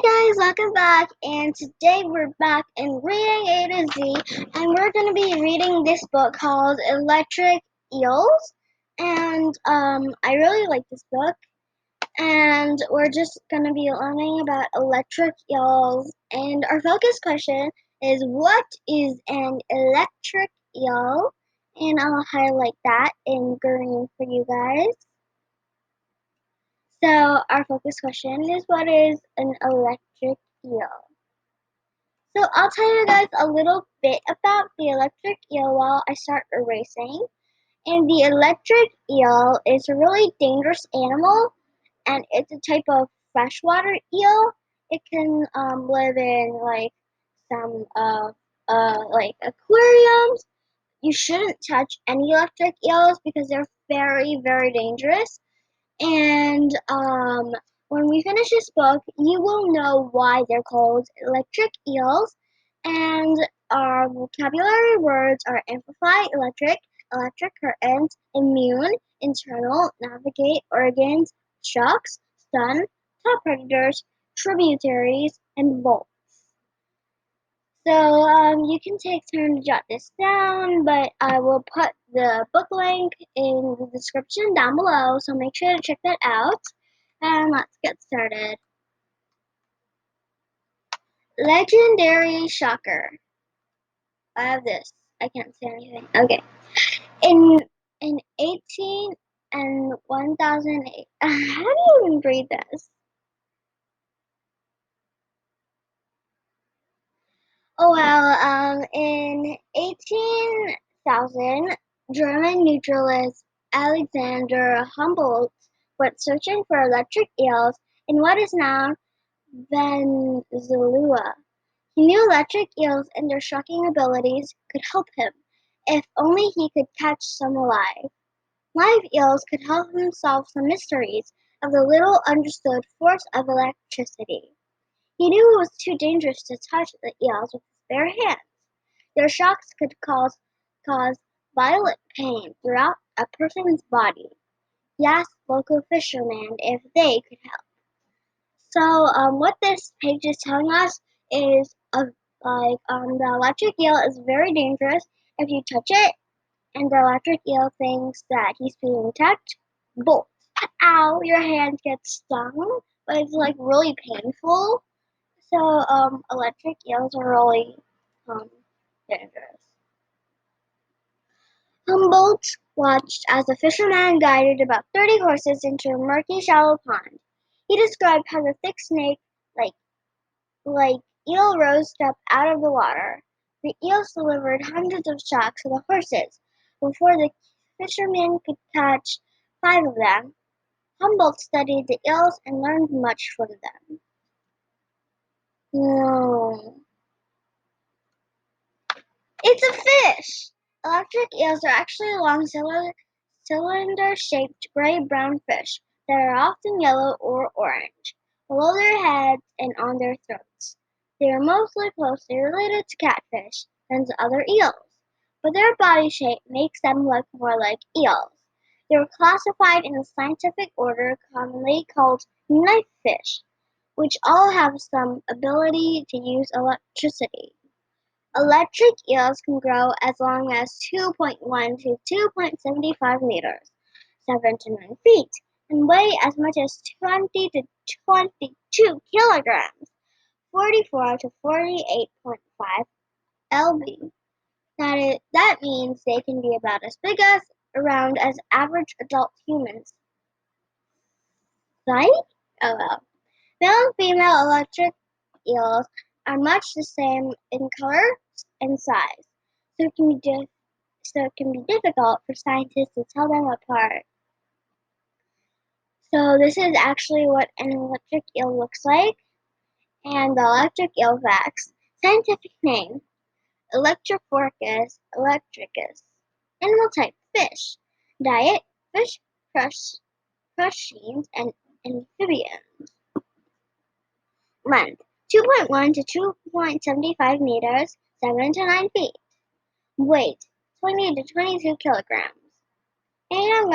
guys, welcome back, and today we're back in reading A to Z, and we're going to be reading this book called Electric Eels, and I really like this book, and we're just going to be learning about electric eels, and our focus question is, what is an electric eel? And I'll highlight that in green for you guys. So our focus question is, what is an electric eel? So I'll tell you guys a little bit about the electric eel while I start erasing. And the electric eel is a really dangerous animal, and it's a type of freshwater eel. It can live in like some like aquariums. You shouldn't touch any electric eels because they're very, very dangerous. And when we finish this book, you will know why they're called electric eels. And our vocabulary words are amplify, electric, electric current, immune, internal, navigate, organs, shocks, stun, top predators, tributaries, and bolt. So you can take turn to jot this down, but I will put the book link in the description down below, so make sure to check that out. And let's get started. Legendary Shocker. I have this. I can't say anything. Okay. In 18 and 1008. How do you even read this? Oh well, in 18,000, German naturalist Alexander Humboldt went searching for electric eels in what is now Venezuela. He knew electric eels and their shocking abilities could help him, if only he could catch some alive. Live eels could help him solve some mysteries of the little understood force of electricity. He knew it was too dangerous to touch the eels with his bare hands. Their shocks could cause violent pain throughout a person's body. He asked local fishermen if they could help. So, what this page is telling us is, the electric eel is very dangerous if you touch it, and the electric eel thinks that he's being touched. Bolt. Ow! Your hand gets stung, but it's like really painful. So, electric eels are really dangerous. Humboldt watched as the fisherman guided about 30 horses into a murky, shallow pond. He described how the thick snake, like like eel, rose up out of the water. The eels delivered hundreds of shocks to the horses before the fishermen could catch 5 of them. Humboldt studied the eels and learned much from them. No. It's a fish! Electric eels are actually long cylinder-shaped gray-brown fish that are often yellow or orange, below their heads and on their throats. They are mostly closely related to catfish than to other eels, but their body shape makes them look more like eels. They are classified in the scientific order commonly called knifefish, which all have some ability to use electricity. Electric eels can grow as long as 2.1 to 2.75 meters, 7 to 9 feet, and weigh as much as 20 to 22 kilograms, 44 to 48.5 lb. That means they can be about as big as, around as average adult humans. Right? Oh well. Male and female electric eels are much the same in color and size, so it can be difficult for scientists to tell them apart. So this is actually what an electric eel looks like, and the electric eel facts. Scientific name: Electrophorus electricus. Animal type: fish. Diet: fish, crustaceans, and amphibians. Length: 2.1 to 2.75 meters, 7 to 9 feet. Weight: 20 to 22 kilograms. And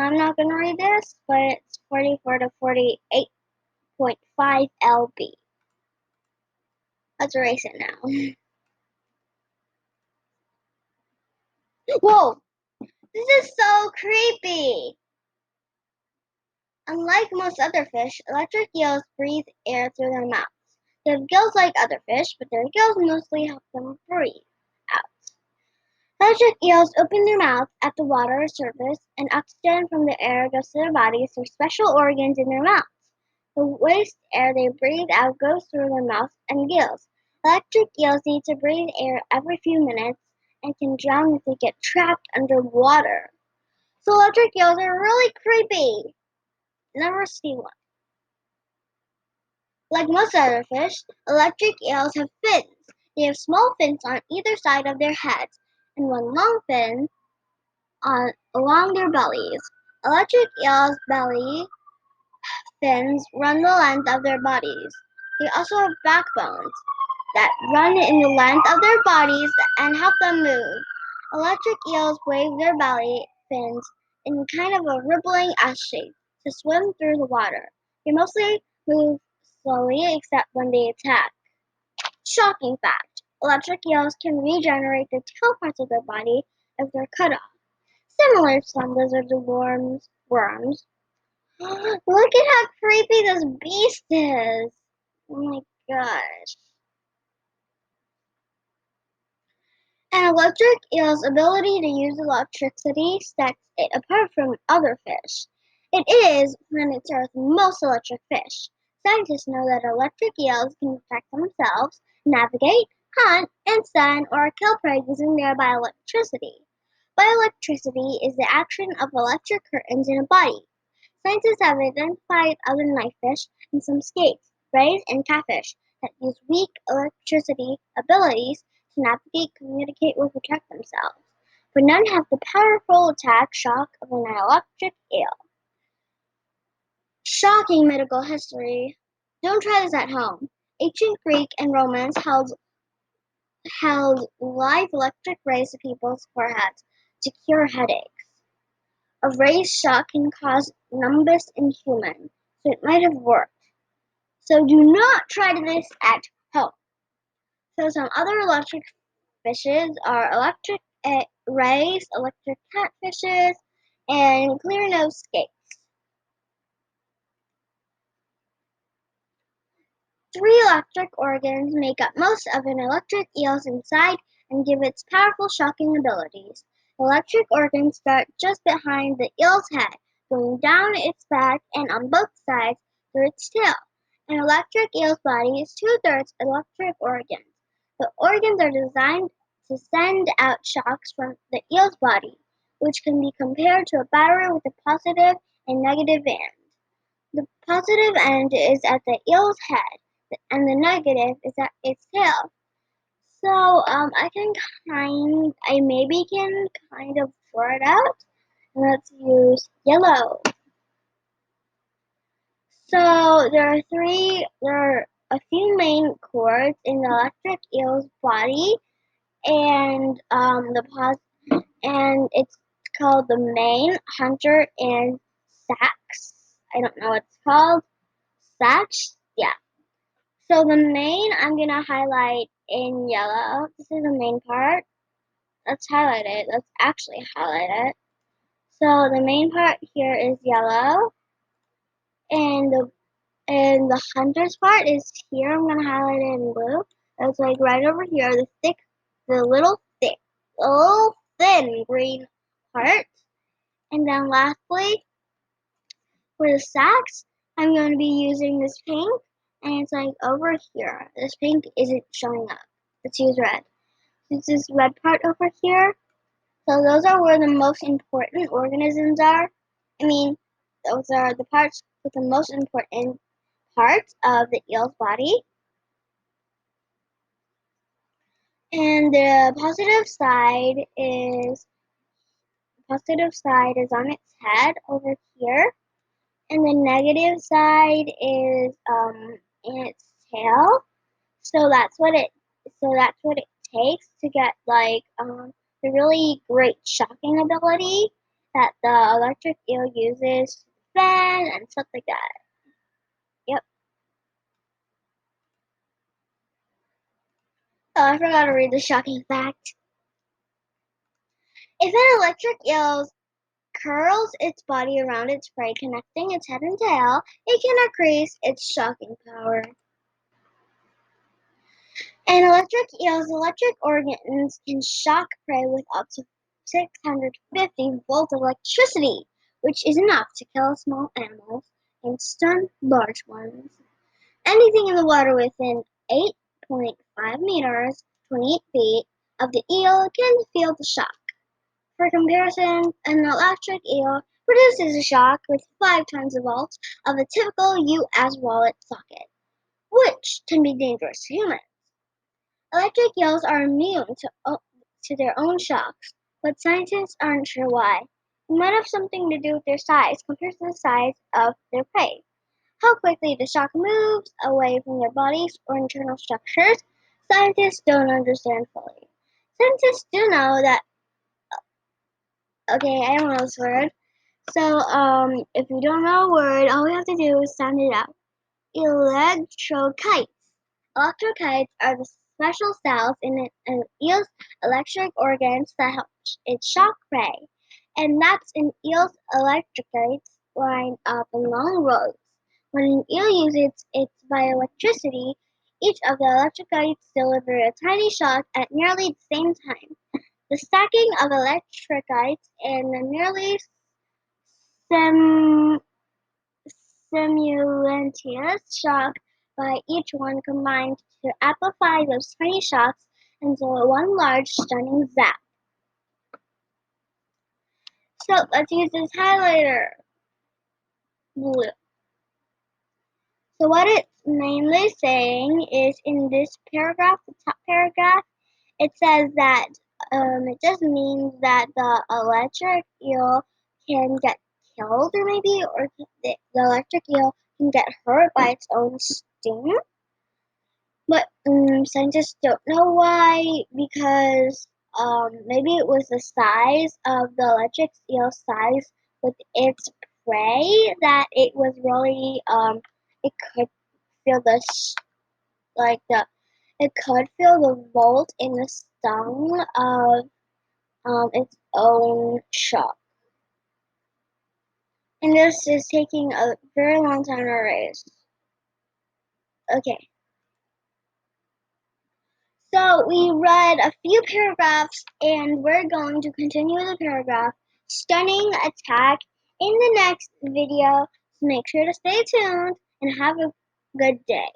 I'm not gonna read this, but it's 44 to 48.5 lb. Let's erase it now. Whoa! This is so creepy! Unlike most other fish, electric eels breathe air through their mouths. They have gills like other fish, but their gills mostly help them breathe out. Electric eels open their mouths at the water surface, and oxygen from the air goes to their bodies through special organs in their mouths. The waste air they breathe out goes through their mouths and gills. Electric eels need to breathe air every few minutes and can drown if they get trapped underwater. So electric eels are really creepy. Never see one. Like most other fish, electric eels have fins. They have small fins on either side of their heads and one long fin along their bellies. Electric eels' belly fins run the length of their bodies. They also have backbones that run in the length of their bodies and help them move. Electric eels wave their belly fins in kind of a rippling S shape to swim through the water. They mostly move slowly except when they attack. Shocking fact, electric eels can regenerate the tail parts of their body if they're cut off, similar to some lizards or worms. Look at how creepy this beast is! Oh my gosh. An electric eel's ability to use electricity sets it apart from other fish. It is planet Earth's most electric fish. Scientists know that electric eels can protect themselves, navigate, hunt, and stun or kill prey using their bioelectricity. Bioelectricity is the action of electric currents in a body. Scientists have identified other knifefish and some skates, rays, and catfish that use weak electricity abilities to navigate, communicate, or protect themselves. But none have the powerful attack shock of an electric eel. Shocking medical history. Don't try this at home. Ancient Greek and Romans held live electric rays to people's foreheads to cure headaches. A ray's shock can cause numbness in humans, so it might have worked. So do not try this at home. So some other electric fishes are electric rays, electric catfishes, and clear-nosed skates. Three electric organs make up most of an electric eel's inside and give its powerful shocking abilities. Electric organs start just behind the eel's head, going down its back and on both sides through its tail. An electric eel's body is two-thirds electric organs. The organs are designed to send out shocks from the eel's body, which can be compared to a battery with a positive and negative end. The positive end is at the eel's head, and the negative is at its tail. So I maybe can kind of draw it out. Let's use yellow. So there are a few main cords in the electric eel's body, and and it's called the main, hunter, and sacs. I don't know what it's called. Sacs? Yeah. So the main I'm gonna highlight in yellow. This is the main part. Let's highlight it. Let's actually highlight it. So the main part here is yellow, and the hunter's part is here. I'm gonna highlight it in blue. It's like right over here. The little thin green part. And then lastly, for the sacks, I'm going to be using this pink, and it's like over here. This pink isn't showing up. Let's use red. It's this red part over here. So those are where the most important organisms are. I mean, those are the parts with the most important parts of the eel's body. And the positive side is on its head over here, and the negative side is in its tail. So that's what it takes to get like the really great shocking ability that the electric eel uses to defend and stuff like that. Yep. Oh, I forgot to read the shocking fact. If an electric eel curls its body around its prey, connecting its head and tail, it can increase its shocking power. An electric eel's electric organs can shock prey with up to 650 volts of electricity, which is enough to kill small animals and stun large ones. Anything in the water within 8.5 meters, 28 feet, of the eel can feel the shock. For comparison, an electric eel produces a shock with 5 times the volts of a typical US wallet socket, which can be dangerous to humans. Electric eels are immune to their own shocks, but scientists aren't sure why. It might have something to do with their size compared to the size of their prey. How quickly the shock moves away from their bodies or internal structures, scientists don't understand fully. Scientists do know that, okay, I don't know this word. So, if you don't know a word, all we have to do is sound it out. Electrokites. Electrokites are the special cells in an eel's electric organs that help it shock prey. And that's in eel's electrokites line up in long rows. When an eel uses its bioelectricity, each of the electrokites deliver a tiny shock at nearly the same time. The stacking of electrokites and the nearly sim- simultaneous shock by each one combined to amplify those tiny shocks into one large stunning zap. So let's use this highlighter blue. So what it's mainly saying is in this paragraph, the top paragraph, it says that it just means that the electric eel can get killed or maybe, or the electric eel can get hurt by its own sting. But scientists don't know why, because maybe it was the size of the electric eel size with its prey that it was really it could feel like the it could feel the volt in the stung of its own shock. And this is taking a very long time to erase. Okay. So we read a few paragraphs and we're going to continue the paragraph Stunning Attack in the next video. So make sure to stay tuned and have a good day.